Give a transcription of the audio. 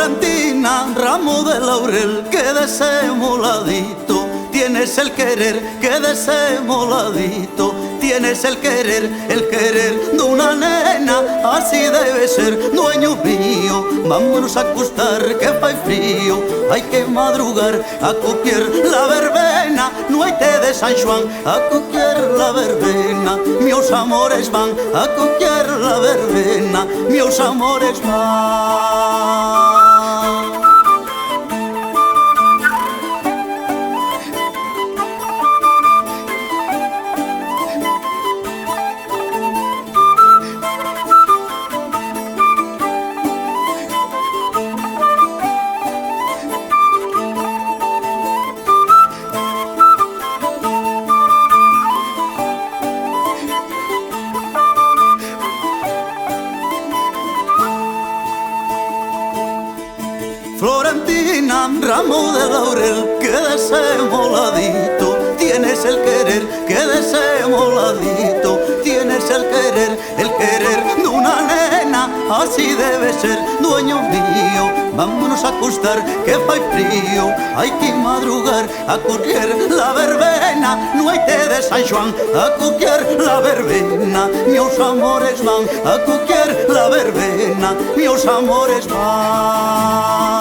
Florentina, ramo de laurel, quédese moladito. Tienes el querer, quédese moladito. Tienes el querer de una nena. Así debe ser, dueño mío. Vámonos a acostar que fai frío. Hay que madrugar a copiar la verbena. No hay té de San Juan, a copiar la verbena. Meus amores van a copiar la verbena. Meus amores van. Florentina, ramo de laurel, quédese moladito. Tienes el querer, quédese moladito. Tienes el querer de una nena. Así debe ser, dueño mío. Vámonos a acostar que fai frío. Hay que madrugar a coger la verbena. No hay té de San Juan, a coger la verbena. Meus amores van a coger la verbena. Meus amores van.